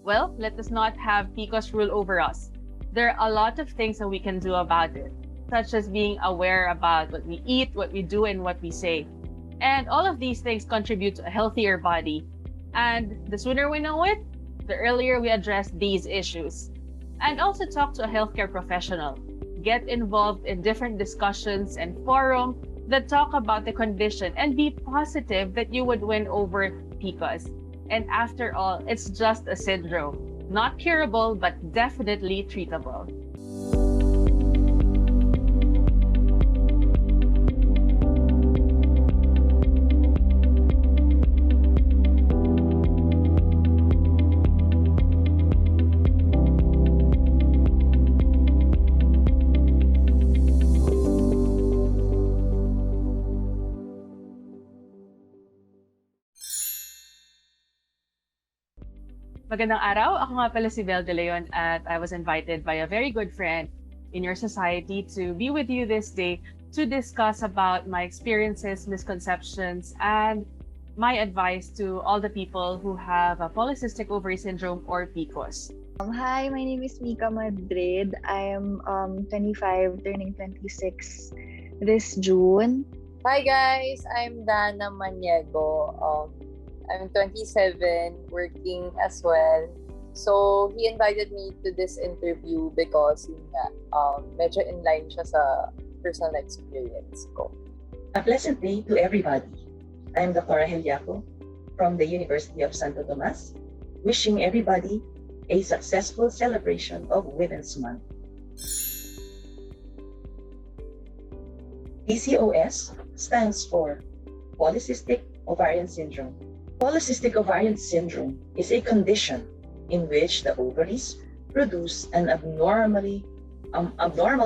Well, let us not have PCOS rule over us. There are a lot of things that we can do about it, such as being aware about what we eat, what we do, and what we say. And all of these things contribute to a healthier body. And the sooner we know it, the earlier we address these issues. And also talk to a healthcare professional. Get involved in different discussions and forums that talk about the condition and be positive that you would win over PCOS. And after all, it's just a syndrome. Not curable, but definitely treatable. Magandang araw. Ako nga pala si Belle De Leon at I was invited by a very good friend in your society to be with you this day to discuss about my experiences, misconceptions, and my advice to all the people who have a Polycystic Ovary Syndrome or PCOS. Hi, my name is Mika Madrid. I am 25, turning 26 this June. Hi guys, I'm Dana Maniego. I'm 27, working as well. So, he invited me to this interview because yun nga, medyo in line siya sa personal experience ko. A pleasant day to everybody. I'm Dr. Heliaco from the University of Santo Tomas, wishing everybody a successful celebration of Women's Month. PCOS stands for Polycystic Ovarian Syndrome. Polycystic ovarian syndrome is a condition in which the ovaries produce an abnormal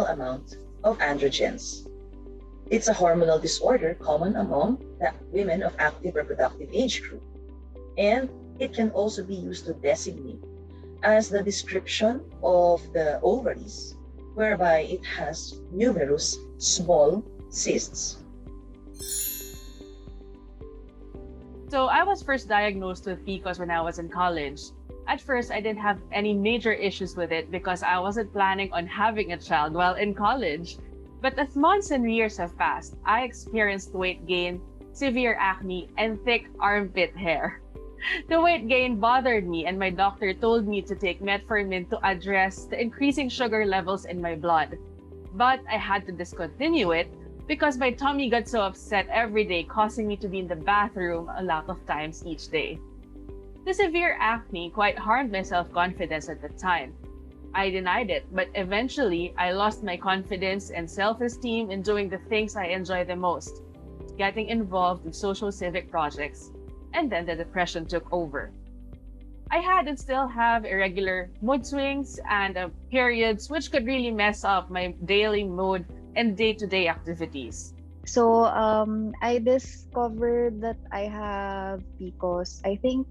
amount of androgens. It's a hormonal disorder common among the women of active reproductive age group, and it can also be used to designate as the description of the ovaries, whereby it has numerous small cysts. So I was first diagnosed with PCOS when I was in college. At first, I didn't have any major issues with it because I wasn't planning on having a child while in college. But as months and years have passed, I experienced weight gain, severe acne, and thick armpit hair. The weight gain bothered me, and my doctor told me to take metformin to address the increasing sugar levels in my blood. But I had to discontinue it because my tummy got so upset every day, causing me to be in the bathroom a lot of times each day. The severe acne quite harmed my self-confidence at the time. I denied it, but eventually I lost my confidence and self-esteem in doing the things I enjoy the most, getting involved in social civic projects, and then the depression took over. I had and still have irregular mood swings and periods which could really mess up my daily mood and day-to-day activities. So, I discovered that I have PCOS, I think,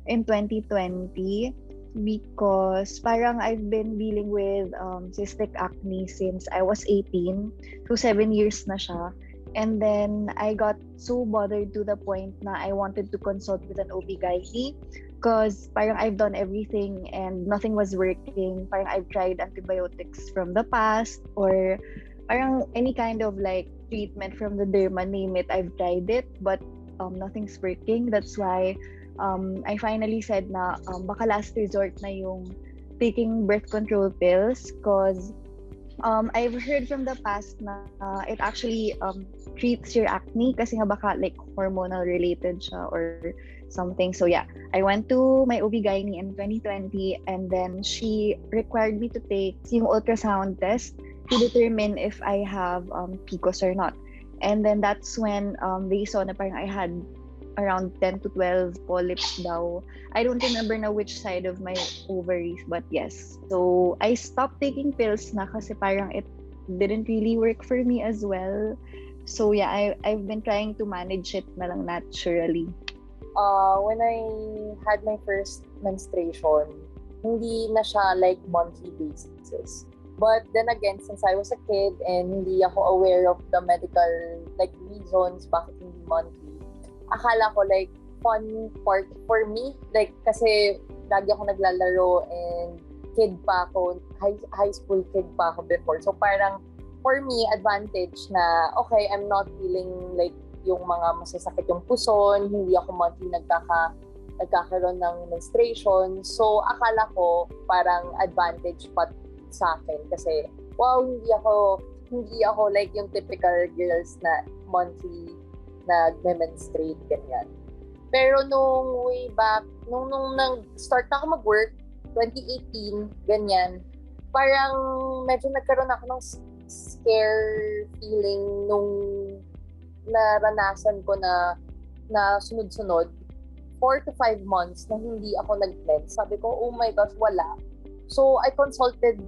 in 2020 because parang I've been dealing with cystic acne since I was 18. So, 7 years na siya. And then, I got so bothered to the point na I wanted to consult with an OB-GYN because parang I've done everything and nothing was working. Parang I've tried antibiotics from the past or parang any kind of like treatment from the derma, name it, I've tried it, but nothing's working. That's why I finally said na baka last resort na yung taking birth control pills because I've heard from the past na it actually treats your acne kasi nga baka like hormonal related siya or something. So yeah, I went to my OB-GYN in 2020 and then she required me to take yung ultrasound test to determine if I have PCOS or not. And then that's when they saw na parang I had around 10 to 12 polyps daw. I don't remember na which side of my ovaries, but yes. So I stopped taking pills na kasi parang it didn't really work for me as well. So yeah, I've been trying to manage it na lang naturally. When I had my first menstruation, hindi na siya like monthly basis. But then again, since I was a kid and hindi ako aware of the medical like reasons bakit hindi monthly, akala ko like fun part for me, like kasi lagi ako naglalaro and kid pa ako, high school kid pa ako before. So parang for me, advantage na, okay, I'm not feeling like yung mga masasakit yung puson, hindi ako monthly nagkakaroon ng menstruation. So akala ko parang advantage pa sa akin kasi wow, hindi ako like yung typical girls na monthly nagme-menstruate, ganyan. Pero nung way back, nung nag-start na ako mag-work, 2018, ganyan, parang medyo nagkaroon ako ng scare feeling nung naranasan ko na sunod-sunod 4 to 5 months na hindi ako nag-mens. Sabi ko, oh my gosh, wala. So, I consulted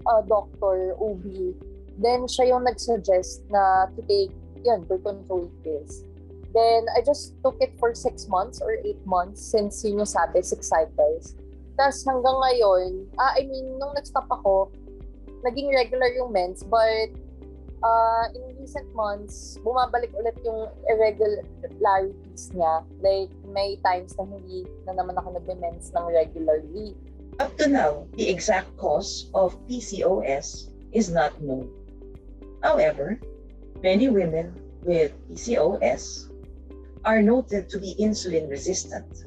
a doctor, OB. Then, siya yung nag-suggest na to take birth control pills. Then, I just took it for 6 months or 8 months since yun yung sabi, 6 cycles. Tapos hanggang ngayon, nung nag-stop ako, naging regular yung mens, but in recent months, bumabalik ulit yung irregularities niya. Like, may times na hindi na naman ako nag-mens ng regularly. Up to now, the exact cause of PCOS is not known. However, many women with PCOS are noted to be insulin resistant.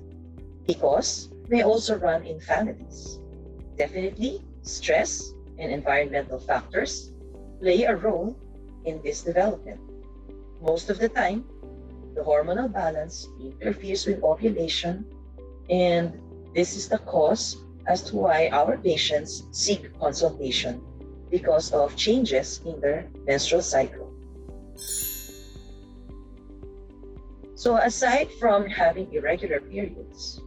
PCOS may also run in families. Definitely, stress and environmental factors play a role in this development. Most of the time, the hormonal balance interferes with ovulation, and this is the cause as to why our patients seek consultation because of changes in their menstrual cycle. So aside from having irregular periods,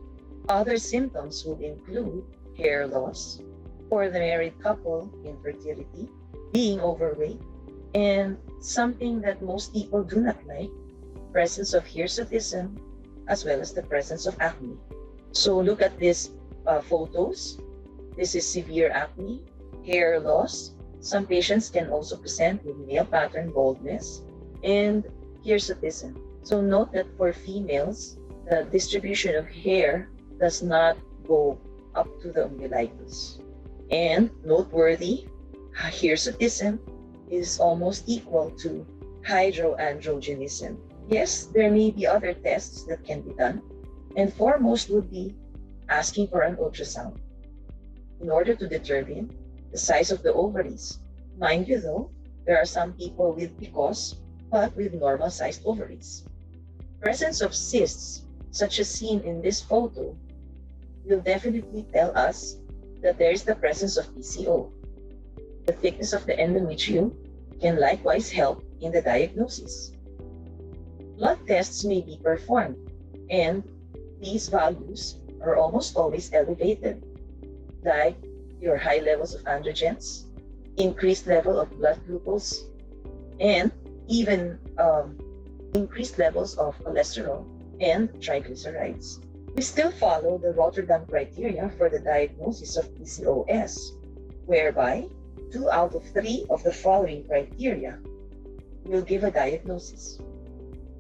other symptoms would include hair loss, for the married couple, infertility, being overweight, and something that most people do not like, presence of hirsutism, as well as the presence of acne. So look at these photos. This is severe acne, hair loss. Some patients can also present with nail pattern baldness and hirsutism. So note that for females, the distribution of hair does not go up to the umbilicus. And noteworthy, hirsutism is almost equal to hydroandrogenism. Yes, there may be other tests that can be done, and foremost would be asking for an ultrasound in order to determine the size of the ovaries. Mind you though, there are some people with PCOS but with normal-sized ovaries. Presence of cysts, such as seen in this photo, will definitely tell us that there is the presence of PCO. The thickness of the endometrium can likewise help in the diagnosis. Blood tests may be performed, and these values are almost always elevated, like your high levels of androgens, increased level of blood glucose, and even increased levels of cholesterol and triglycerides. We still follow the Rotterdam criteria for the diagnosis of PCOS, whereby 2 out of 3 of the following criteria will give a diagnosis: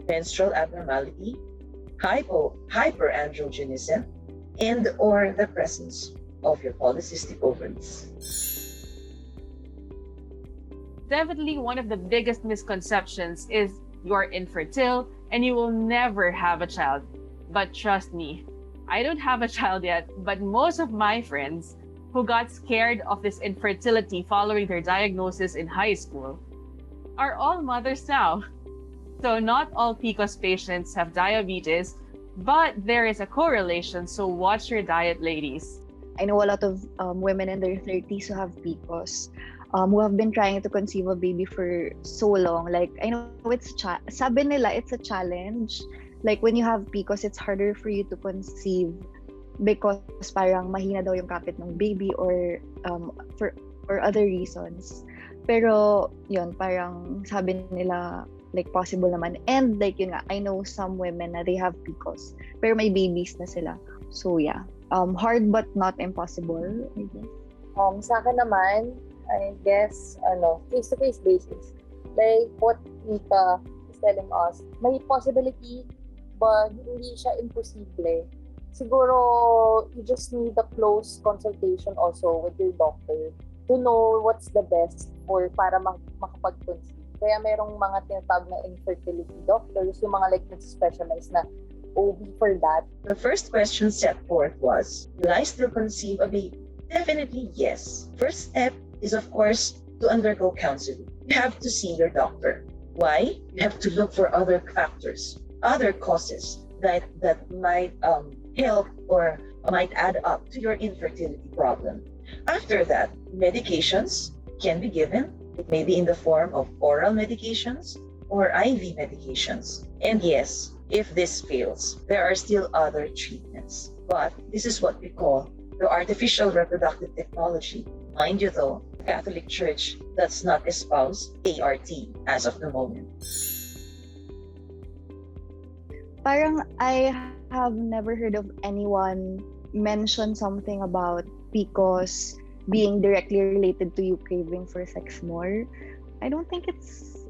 menstrual abnormality, hyperandrogenism, and or the presence of your polycystic ovaries. Definitely one of the biggest misconceptions is you're infertile and you will never have a child. But trust me, I don't have a child yet, but most of my friends who got scared of this infertility following their diagnosis in high school are all mothers now. So not all PCOS patients have diabetes, but there is a correlation, so watch your diet, ladies. I know a lot of women in their 30s who have PCOS, who have been trying to conceive a baby for so long. Like, I know sabi nila, it's a challenge. Like, when you have PCOS, it's harder for you to conceive because parang mahina daw yung kapit ng baby or for other reasons. Pero, yun, parang sabi nila, like, possible naman. And, like, yun nga, I know some women na they have PCOS, pero may babies na sila. So, yeah. Hard but not impossible, I guess. Sa akin naman, I guess, case-to-case basis. Like what Mika is telling us, may possibility, but hindi siya imposible. siguro you just need a close consultation also with your doctor to know what's the best for para makapag-conceive. Kaya merong mga tinatawag na infertility doctors, yung mga like nag-specialize na OB for that. The first question set forth was, will I still conceive a baby? Definitely yes. First step is, of course, to undergo counseling. You have to see your doctor. Why? You have to look for other factors, other causes that might help or might add up to your infertility problem. After that, medications can be given. It may be in the form of oral medications or IV medications. And yes, if this fails, there are still other treatments. But this is what we call the artificial reproductive technology. Mind you though, the Catholic Church does not espouse ART as of the moment. Parang I have never heard of anyone mention something about PCOS being directly related to you craving for sex more. I don't think it's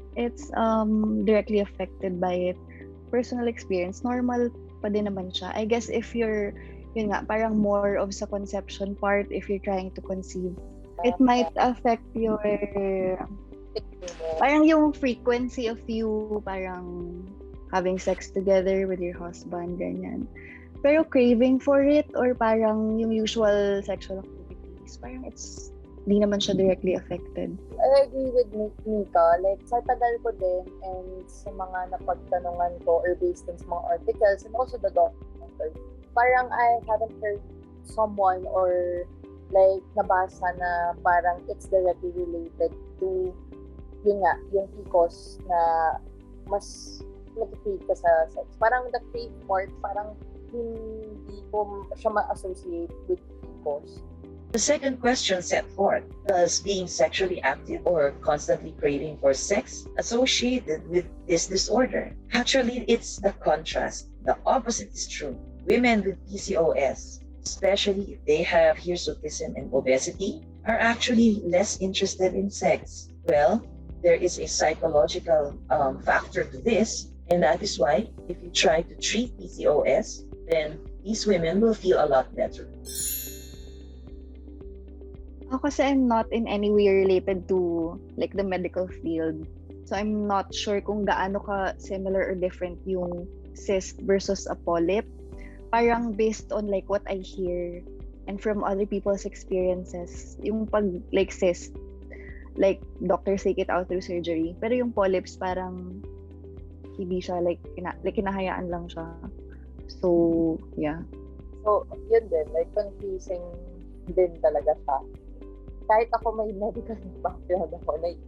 directly affected by it. Personal experience, normal pa din naman siya. I guess if you're, yun nga, parang more of sa conception part, if you're trying to conceive, it might affect your, parang yung frequency of you, parang having sex together with your husband, ganyan. Pero craving for it, or parang yung usual sexual activities, parang di naman siya directly affected. I agree with Mika. Like, sa tagal ko din and sa mga napagtanungan ko or based on sa mga articles and also the doctor, parang I haven't heard someone or like nabasa na parang it's directly related to yun nga, yung PCOS na mas nag-crave ka sa sex. Parang the crave part, parang hindi ko siya ma-associate with PCOS. The second question set forth, does being sexually active or constantly craving for sex associated with this disorder? Actually, it's the contrast. The opposite is true. Women with PCOS, especially if they have hirsutism and obesity, are actually less interested in sex. Well, there is a psychological factor to this, and that is why if you try to treat PCOS, then these women will feel a lot better. Ako kasi I'm not in any way related to like the medical field. So I'm not sure kung gaano ka similar or different yung cyst versus a polyp. Parang based on like what I hear and from other people's experiences, yung pag like cyst, like doctors take it out through surgery. Pero yung polyps parang hindi siya like kinahayaan lang siya. So, yeah. So, yun din. Like, confusing din talaga siya. Kahit ako may medical background ako, like,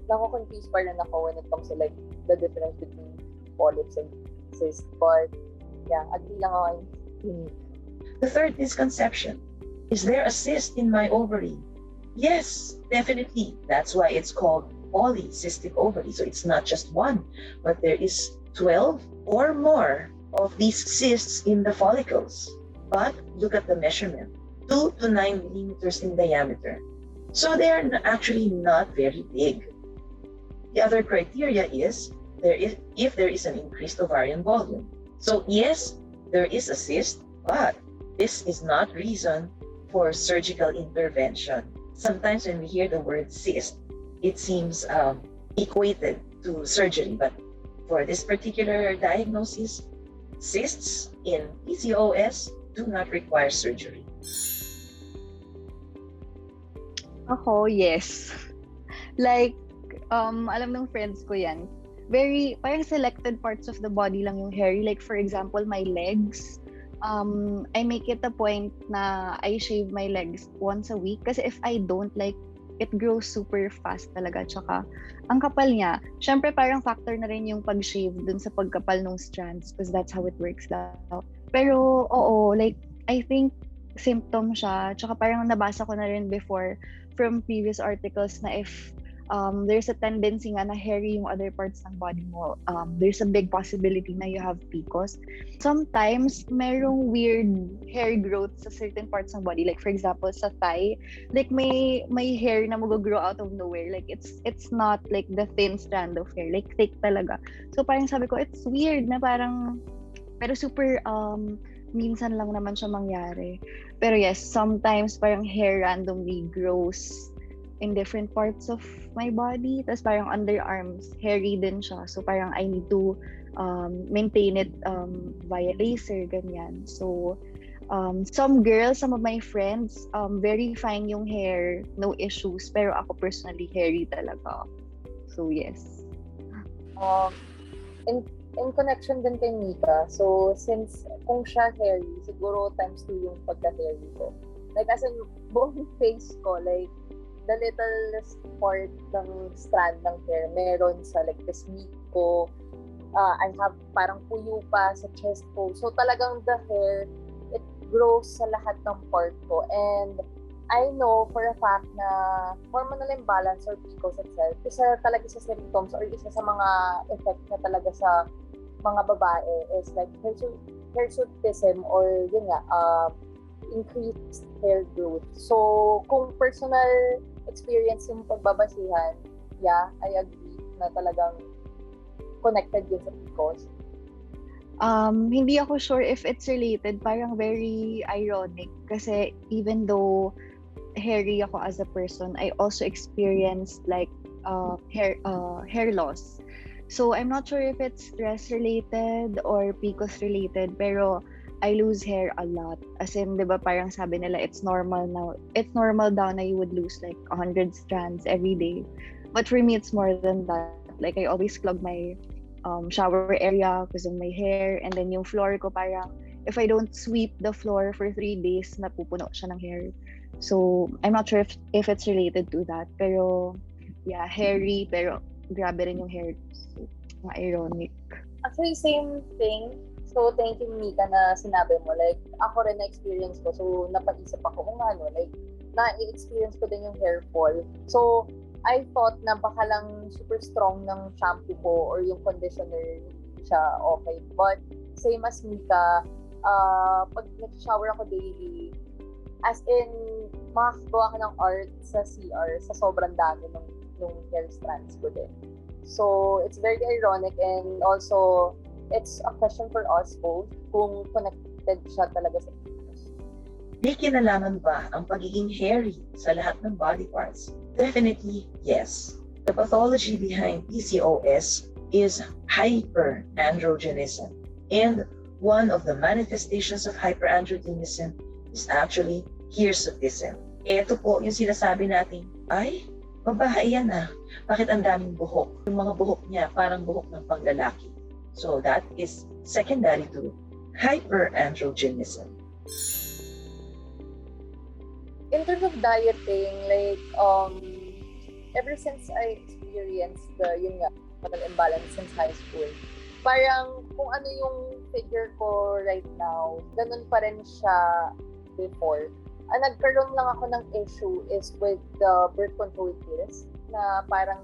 nako-confuse pa rin ako when it comes to like the difference between polyps and cysts. But, yeah, agree lang ako. The third misconception, is there a cyst in my ovary? Yes, definitely. That's why it's called polycystic ovary. So it's not just one, but there is 12 or more of these cysts in the follicles. But look at the measurement, 2 to 9 millimeters in diameter. So they are actually not very big. The other criteria is if there is an increased ovarian volume. So yes, there is a cyst, but this is not reason for surgical intervention. Sometimes when we hear the word cyst, it seems equated to surgery, but for this particular diagnosis, cysts in PCOS do not require surgery. Ako, yes. Like, alam ng friends ko yan. Very, parang selected parts of the body lang yung hairy. Like, for example, my legs. I make it a point na I shave my legs once a week. Kasi if I don't, like, it grows super fast talaga. Tsaka, ang kapal niya, syempre parang factor na rin yung pag-shave dun sa pagkapal ng strands because that's how it works daw. Pero, oo, like, I think symptom siya. Tsaka parang nabasa ko na rin before from previous articles na if there's a tendency nga na hairy yung other parts ng body mo, there's a big possibility na you have PCOS. Sometimes, merong weird hair growth sa certain parts ng body. Like, for example, sa thigh, like may hair na mag-grow out of nowhere. Like, it's not like the thin strand of hair. Like, thick talaga. So, parang sabi ko, it's weird na parang, pero super minsan lang naman siya mangyari. Pero yes, sometimes parang hair randomly grows in different parts of my body. Tapos parang underarms, hairy din siya. So parang I need to maintain it via laser, ganyan. So some girls, some of my friends, very fine yung hair, no issues. Pero ako personally, hairy talaga. So yes. In connection din kay Mika, so since kung siya hairy, siguro times 2 yung pagka-hairy ko. Like as in, buong face ko, like the little part ng strand ng hair, meron sa like pisngi ko. I have parang puyo pa sa chest ko. So talagang the hair, it grows sa lahat ng part ko. And I know for a fact na hormonal imbalance or PCOS itself, isa talaga sa symptoms or isa sa mga effect na talaga sa mga babae is like hirsutism or yun nga, increased hair growth. So, kung personal experience yung pagbabasihan, yeah, I agree na talagang connected yun sa PCOS. Hindi ako sure if it's related. Parang very ironic kasi even though hairy ako as a person, I also experienced like hair loss. So I'm not sure if it's stress related or PCOS related, pero I lose hair a lot. As in, 'di ba, parang sabi nila it's normal now. It's normal daw na you would lose like 100 strands every day. But for me it's more than that. Like I always clog my shower area because of my hair, and then yung floor ko parang if I don't sweep the floor for 3 days, napupuno siya ng hair. So, I'm not sure if it's related to that. Pero, yeah, hairy, pero grabe rin yung hair. So, ironic. Actually, same thing. So, thank you, Mika, na sinabi mo. Like, ako rin na-experience ko. So, napag-isip ako kung ano, like, na-experience ko din yung hair fall. So, I thought na baka lang super strong ng shampoo ko or yung conditioner, hindi siya okay. But, same as Mika, pag nag-shower ako daily, as in, makakagawa ka ng art sa CR sa sobrang dami ng hair strands ko din. So, it's very ironic and also, it's a question for us both kung connected siya talaga sa PCOS. May kinalaman ba ang pagiging hairy sa lahat ng body parts? Definitely, yes. The pathology behind PCOS is hyperandrogenism. And one of the manifestations of hyperandrogenism is actually hirsutism. Ito po yung sinasabi natin, ay, babae yan ah. Bakit ang daming buhok? Yung mga buhok niya parang buhok ng panglalaki. So that is secondary to hyperandrogenism. In terms of dieting, like, ever since I experienced the, hormonal imbalance since high school, parang kung ano yung figure ko right now, ganun pa rin siya before. Ang nagkaroon lang ako ng issue is with the birth control pills na parang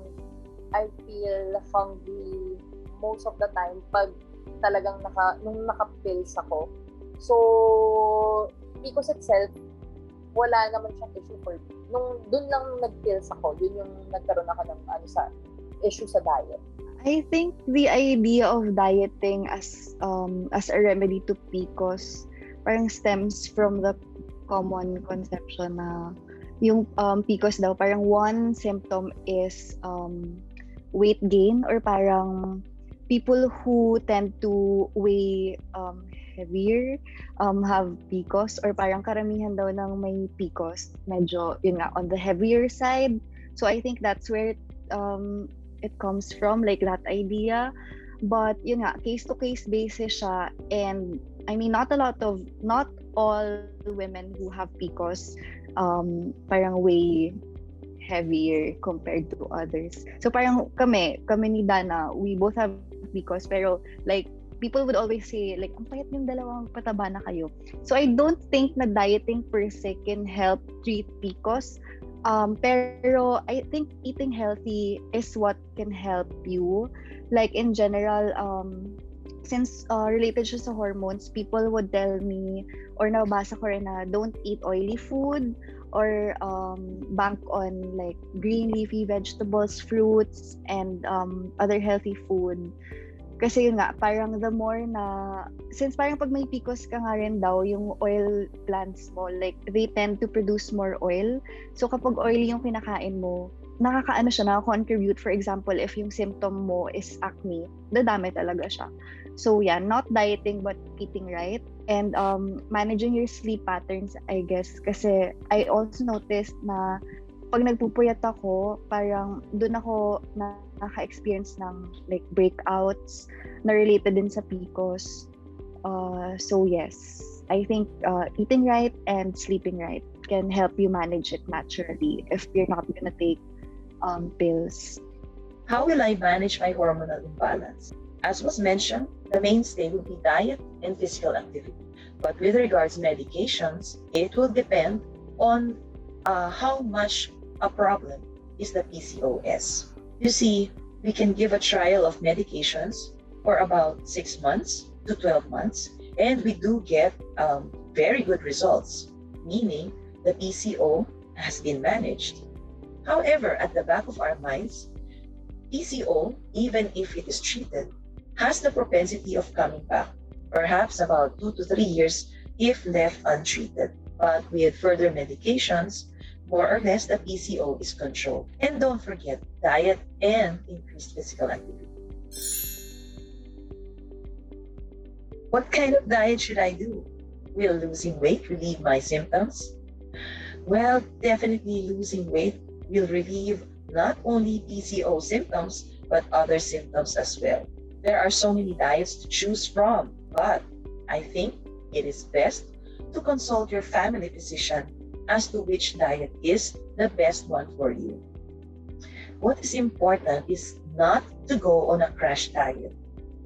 I feel hungry most of the time pag talagang nung naka-pills ako. So, PCOS itself, wala naman siyang issue for me. Dun lang nag-pills ako, yun yung nagkaroon ako ng sa issue sa diet. I think the idea of dieting as a remedy to PCOS parang stems from the common conception na yung PCOS daw parang one symptom is weight gain, or parang people who tend to weigh heavier have PCOS, or parang karamihan daw ng may PCOS medyo yun nga on the heavier side. So I think that's where it comes from, like that idea. But yun nga, case to case basis siya, and I mean not all women who have PCOS parang way heavier compared to others. So parang kami ni Dana, we both have PCOS, pero like people would always say like ang payat yung dalawang pataba na kayo. So I don't think na dieting per se can help treat PCOS. Pero I think eating healthy is what can help you. Like in general, since related siya sa hormones, people would tell me, or nabasa ko rin na don't eat oily food, or bank on like green leafy vegetables, fruits, and other healthy food. Kasi yun nga, parang the more na, since parang pag may PCOS ka nga rin daw, yung oil plants mo, like, they tend to produce more oil. So kapag oily yung kinakain mo, nakakaano siya, nakaka-contribute. For example, if yung symptom mo is acne, dadami talaga siya. So yeah, not dieting but eating right. And managing your sleep patterns, I guess. Kasi I also noticed na pag nagpupuyat ako, parang doon ako naka-experience ng like breakouts na related din sa PCOS. So yes, I think eating right and sleeping right can help you manage it naturally if you're not gonna take pills. How will I manage my hormonal imbalance? As was mentioned, the mainstay will be diet and physical activity. But with regards to medications, it will depend on how much a problem is the PCOS. You see, we can give a trial of medications for about 6 months to 12 months, and we do get very good results, meaning the PCO has been managed. However, at the back of our minds, PCO, even if it is treated, has the propensity of coming back, perhaps about 2 to 3 years if left untreated. But with further medications, more or less the PCO is controlled. And don't forget diet and increased physical activity. What kind of diet should I do? Will losing weight relieve my symptoms? Well, definitely losing weight will relieve not only PCO symptoms, but other symptoms as well. There are so many diets to choose from, but I think it is best to consult your family physician as to which diet is the best one for you. What is important is not to go on a crash diet.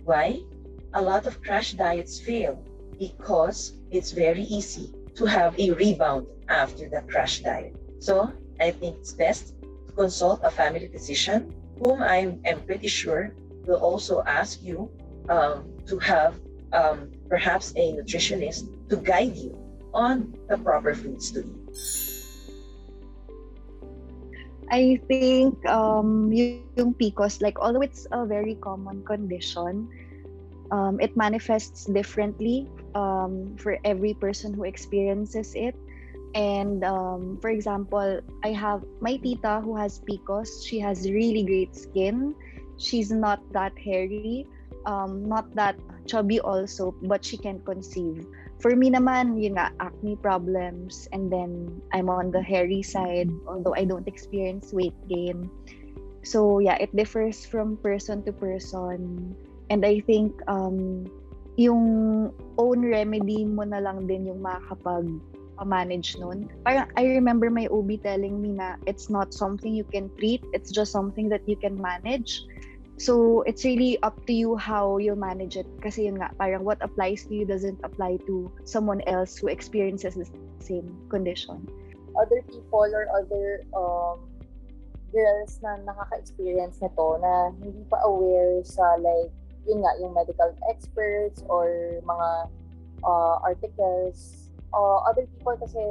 Why? A lot of crash diets fail because it's very easy to have a rebound after the crash diet. So I think it's best to consult a family physician whom I am pretty sure will also ask you to have perhaps a nutritionist to guide you on the proper foods to eat. I think yung PCOS, like although it's a very common condition, it manifests differently for every person who experiences it. And for example, I have my tita who has PCOS. She has really great skin. She's not that hairy, not that chubby also, but she can conceive. For me naman, yun nga, acne problems, and then I'm on the hairy side, although I don't experience weight gain. So yeah, it differs from person to person. And I think yung own remedy mo na lang din yung makakapag-manage nun. Parang I remember my OB telling me na it's not something you can treat, it's just something that you can manage. So it's really up to you how you manage it. Kasi yun nga, parang what applies to you doesn't apply to someone else who experiences the same condition. Other people or other girls na nakaka-experience nito na hindi pa aware sa like, yun nga, yung medical experts or mga articles. Other people kasi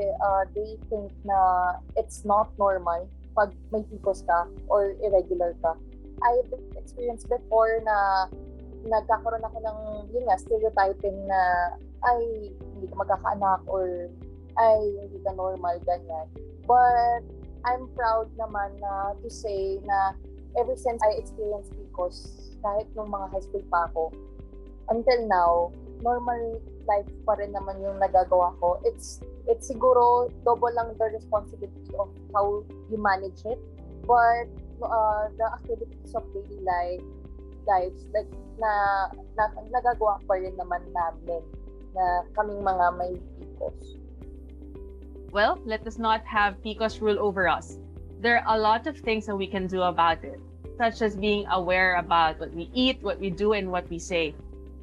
they think na it's not normal pag may PCOS ka or irregular ka. I've experienced before na nagkakaroon ako ng yun nga, stereotyping na ay hindi ka magkakaanak or ay hindi ka normal, ganyan. But I'm proud naman na to say na ever since I experienced PCOS, kahit nung mga high school pa ako, until now, normal life pa rin naman yung nagagawa ko. It's siguro double lang the responsibility of how you manage it. But the activities of daily lives like na nagagawa pa rin naman namin na kaming mga may PCOS. Well, let us not have PCOS rule over us. There are a lot of things that we can do about it, such as being aware about what we eat, what we do, and what we say.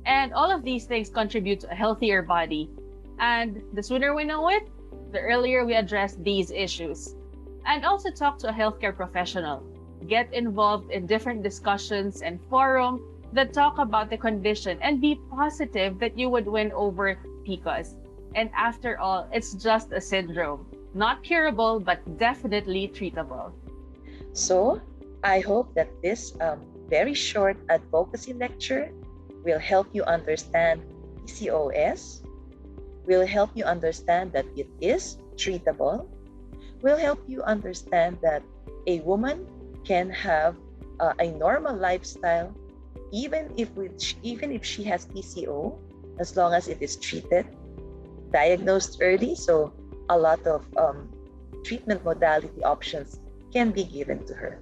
And all of these things contribute to a healthier body. And the sooner we know it, the earlier we address these issues. And also talk to a healthcare professional. Get involved in different discussions and forums that talk about the condition and be positive that you would win over PCOS. And after all, it's just a syndrome. Not curable, but definitely treatable. So, I hope that this very short advocacy lecture will help you understand PCOS, will help you understand that it is treatable, will help you understand that a woman can have a normal lifestyle even if she has PCO, as long as it is treated, diagnosed early. So a lot of treatment modality options can be given to her.